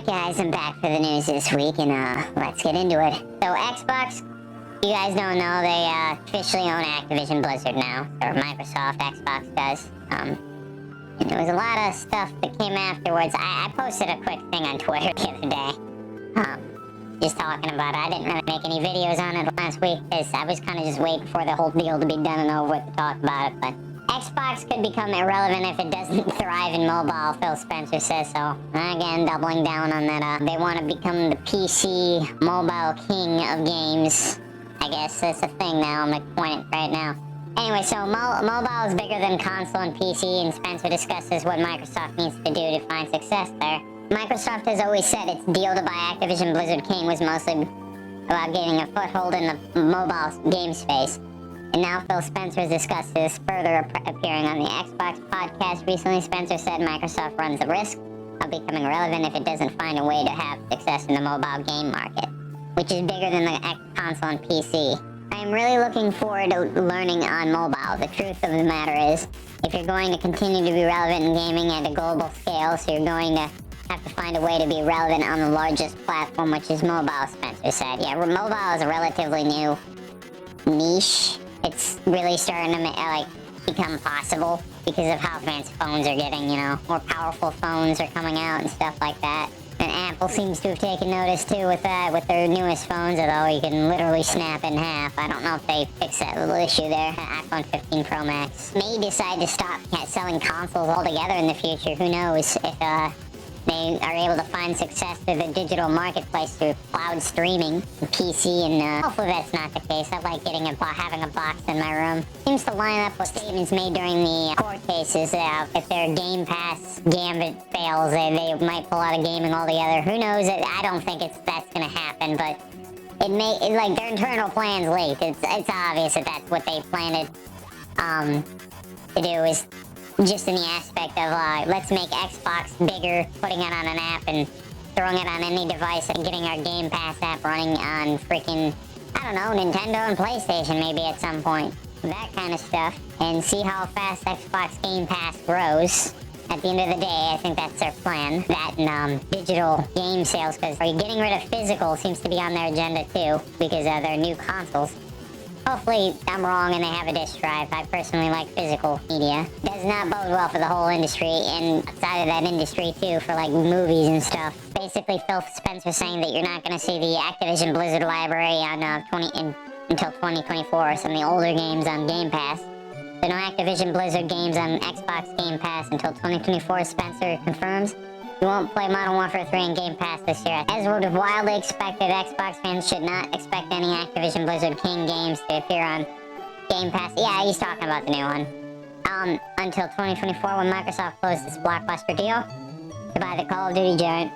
Guys, I'm back for the news this week, and let's get into it. So Xbox, you guys don't know, they officially own Activision Blizzard now, or Microsoft. Xbox does. And there was a lot of stuff that came afterwards. I posted a quick thing on Twitter the other day, just talking about it. I didn't really make any videos on it last week because I was kind of just waiting for the whole deal to be done and over with to talk about it. But Xbox could become irrelevant if it doesn't thrive in mobile, Phil Spencer says so. Again, doubling down on that, they want to become the PC mobile king of games. I guess that's a thing now, I'm like pointing right now. Anyway, so mobile is bigger than console and PC, and Spencer discusses what Microsoft needs to do to find success there. Microsoft has always said its deal to buy Activision Blizzard King was mostly about getting a foothold in the mobile game space. And now Phil Spencer has discussed this further appearing on the Xbox podcast recently. Spencer said Microsoft runs the risk of becoming relevant if it doesn't find a way to have success in the mobile game market, which is bigger than the console and PC. I am really looking forward to learning on mobile. The truth of the matter is, if you're going to continue to be relevant in gaming at a global scale, so you're going to have to find a way to be relevant on the largest platform, which is mobile, Spencer said. Yeah, mobile is a relatively new niche. It's really starting to become possible because of how advanced phones are getting, you know. More powerful phones are coming out and stuff like that. And Apple seems to have taken notice too with that, with their newest phones, although you can literally snap in half. I don't know if they fixed that little issue there. iPhone 15 Pro Max may decide to stop selling consoles altogether in the future. Who knows if they are able to find success through the digital marketplace through cloud streaming, PC, and hopefully that's not the case. I like having a box in my room. Seems to line up with statements made during the court cases. If their Game Pass gambit fails, they might pull out of gaming altogether. Who knows? I don't think that's going to happen, but their internal plans leaked. It's obvious that that's what they planned to do, is just in the aspect of, let's make Xbox bigger, putting it on an app and throwing it on any device and getting our Game Pass app running on freaking, I don't know, Nintendo and PlayStation maybe at some point. That kind of stuff. And see how fast Xbox Game Pass grows. At the end of the day, I think that's their plan. That and digital game sales, because getting rid of physical seems to be on their agenda too, because of their new consoles. Hopefully I'm wrong and they have a disk drive. I personally like physical media. Does not bode well for the whole industry, and outside of that industry too, for like movies and stuff. Basically, Phil Spencer saying that you're not going to see the Activision Blizzard library on until 2024, some of the older games on Game Pass. So no Activision Blizzard games on Xbox Game Pass until 2024, Spencer confirms. You won't play Modern Warfare 3 in Game Pass this year. As would have wildly expected, Xbox fans should not expect any Activision Blizzard King games to appear on Game Pass. Yeah, he's talking about the new one. Until 2024, when Microsoft closed this blockbuster deal to buy the Call of Duty giant.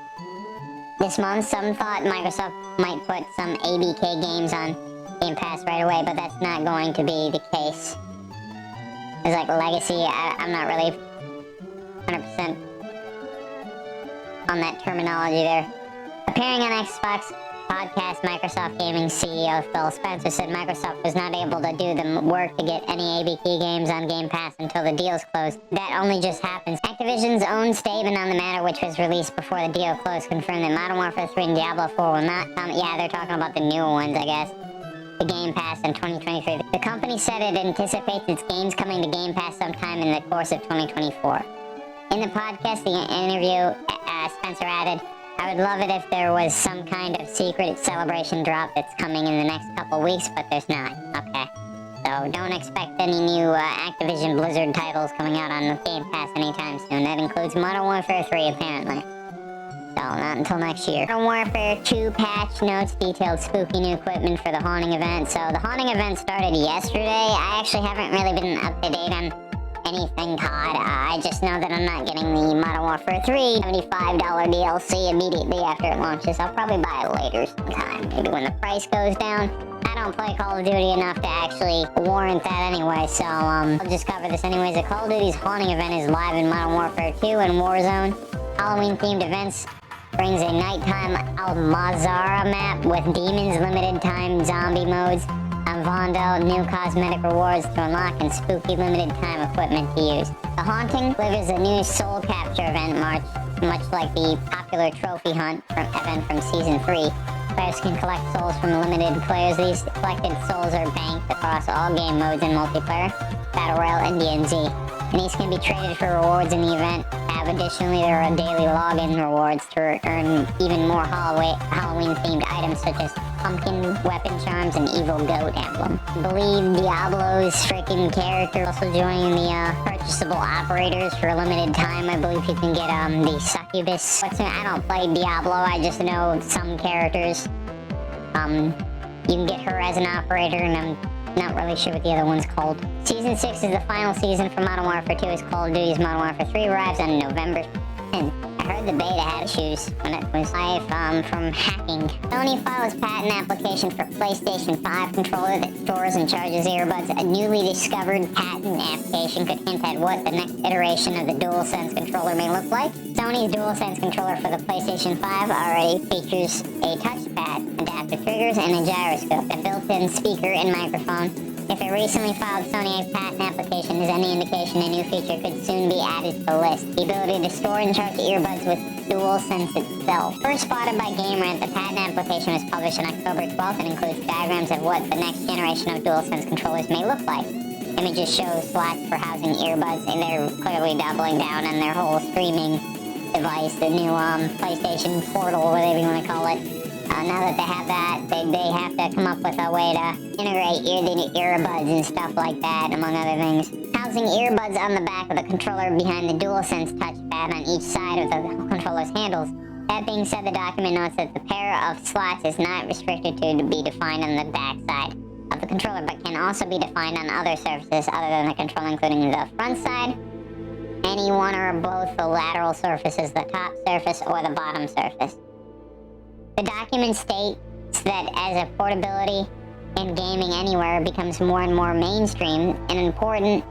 This month, some thought Microsoft might put some ABK games on Game Pass right away, but that's not going to be the case. There's like Legacy, I'm not really 100% on that terminology there. Appearing on Xbox podcast, Microsoft Gaming CEO Phil Spencer said Microsoft was not able to do the work to get any ABK games on Game Pass until the deal's closed. That only just happens. Activision's own statement on the matter, which was released before the deal closed, confirmed that Modern Warfare 3 and Diablo 4 will not come. Yeah, they're talking about the newer ones, I guess. The Game Pass in 2023. The company said it anticipates its games coming to Game Pass sometime in the course of 2024. In the podcast, the interview, Spencer added, I would love it if there was some kind of secret celebration drop that's coming in the next couple weeks, but there's not. Okay. So don't expect any new Activision Blizzard titles coming out on Game Pass anytime soon. That includes Modern Warfare 3, apparently. So not until next year. Modern Warfare 2 patch notes detailed spooky new equipment for the Haunting event. So the Haunting event started yesterday. I actually haven't really been up to date on anything COD. I just know that I'm not getting the Modern Warfare 3 $75 DLC immediately after it launches. I'll probably buy it later sometime, maybe when the price goes down. I don't play Call of Duty enough to actually warrant that anyway, so I'll just cover this anyways. The Call of Duty's Haunting event is live in Modern Warfare 2 and Warzone. Halloween-themed events brings a nighttime Almazara map with demons, limited time zombie modes, and Vondel, new cosmetic rewards to unlock, and spooky limited time equipment to use. The Haunting delivers a new soul capture event March much like the popular trophy hunt event from Season 3. Players can collect souls from limited players. These collected souls are banked across all game modes in multiplayer, Battle Royale, and DNZ. And these can be traded for rewards in the event. Additionally, there are daily login rewards to earn even more Halloween-themed items such as pumpkin, weapon charms, and evil goat emblem. I believe Diablo's freaking character also joining the purchasable operators for a limited time. I believe you can get the succubus. I don't play Diablo, I just know some characters. You can get her as an operator, and I'm not really sure what the other one's called. Season 6 is the final season for Modern Warfare 2 as Call of Duty's Modern Warfare 3 arrives on November 10th. I heard the beta had issues when it was live from hacking. Sony files patent application for PlayStation 5 Controller that stores and charges earbuds. A newly discovered patent application could hint at what the next iteration of the DualSense controller may look like. Sony's DualSense controller for the PlayStation 5 already features a touchpad, adaptive triggers, and a gyroscope, a built-in speaker and microphone. If a recently filed Sony patent application is any indication, a new feature could soon be added to the list. The ability to store and charge earbuds with DualSense itself. First spotted by GameRant, the patent application was published on October 12th and includes diagrams of what the next generation of DualSense controllers may look like. Images show slots for housing earbuds, and they're clearly doubling down on their whole streaming device, the new PlayStation Portal, whatever you want to call it. Now that they have that, they have to come up with a way to integrate the earbuds and stuff like that, among other things. Housing earbuds on the back of the controller behind the DualSense touchpad on each side of the controller's handles. That being said, the document notes that the pair of slots is not restricted to be defined on the back side of the controller, but can also be defined on other surfaces other than the controller, including the front side, any one or both the lateral surfaces, the top surface, or the bottom surface. The document states that as a portability and gaming anywhere becomes more and more mainstream and important,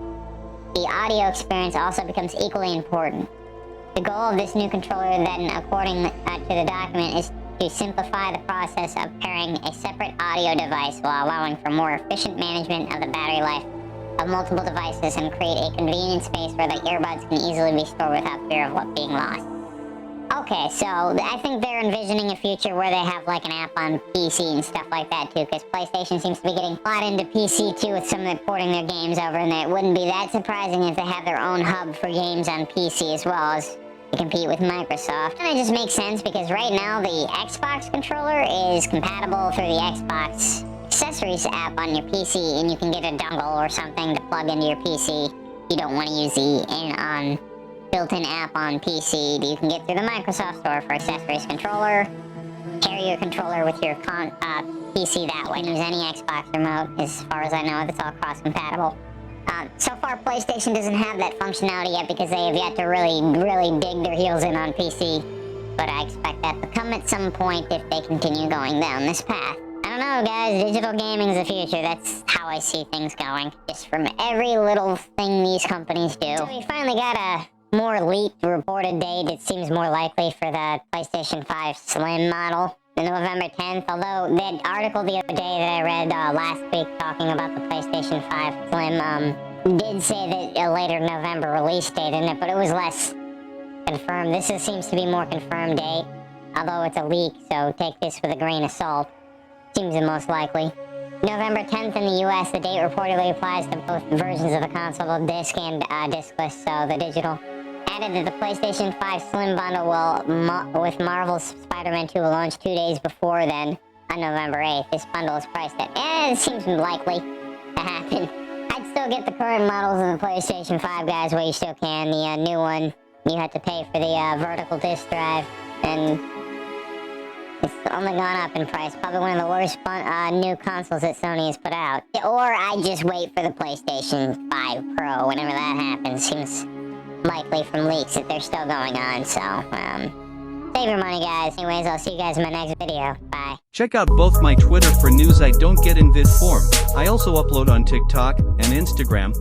the audio experience also becomes equally important. The goal of this new controller then, according to the document, is to simplify the process of pairing a separate audio device while allowing for more efficient management of the battery life of multiple devices and create a convenient space where the earbuds can easily be stored without fear of what being lost. Okay, so I think they're envisioning a future where they have like an app on PC and stuff like that too, because PlayStation seems to be getting a lot into PC too with some of the porting their games over, and it wouldn't be that surprising if they have their own hub for games on PC as well as to compete with Microsoft. And it just makes sense because right now the Xbox controller is compatible through the Xbox accessories app on your PC, and you can get a dongle or something to plug into your PC. You don't want to use the built-in app on PC that you can get through the Microsoft Store for accessories controller. Carry your controller with your PC that way. Use any Xbox remote. As far as I know, it's all cross-compatible. So far, PlayStation doesn't have that functionality yet because they have yet to really dig their heels in on PC. But I expect that to come at some point if they continue going down this path. I don't know, guys. Digital gaming's the future. That's how I see things going. Just from every little thing these companies do. So we finally got a more leaked reported date. It seems more likely for the PlayStation 5 Slim model, the November 10th, although that article the other day that I read last week talking about the PlayStation 5 Slim did say that a later November release date in it, but it was less confirmed. This seems to be more confirmed date, although it's a leak, so take this with a grain of salt. Seems the most likely. November 10th in the US, the date reportedly applies to both versions of the console, the disc and discless, so the digital. Added that the PlayStation 5 Slim bundle with Marvel's Spider-Man 2 will launch 2 days before then, on November 8th. This bundle is priced at, it seems likely to happen. I'd still get the current models of the PlayStation 5, guys, where you still can. The new one, you have to pay for the vertical disc drive, and it's only gone up in price. Probably one of the worst new consoles that Sony has put out. Or I just wait for the PlayStation 5 Pro whenever that happens. Seems likely from leaks that they're still going on, so, save your money, guys. Anyways, I'll see you guys in my next video. Bye. Check out both my Twitter for news I don't get in vid form. I also upload on TikTok and Instagram.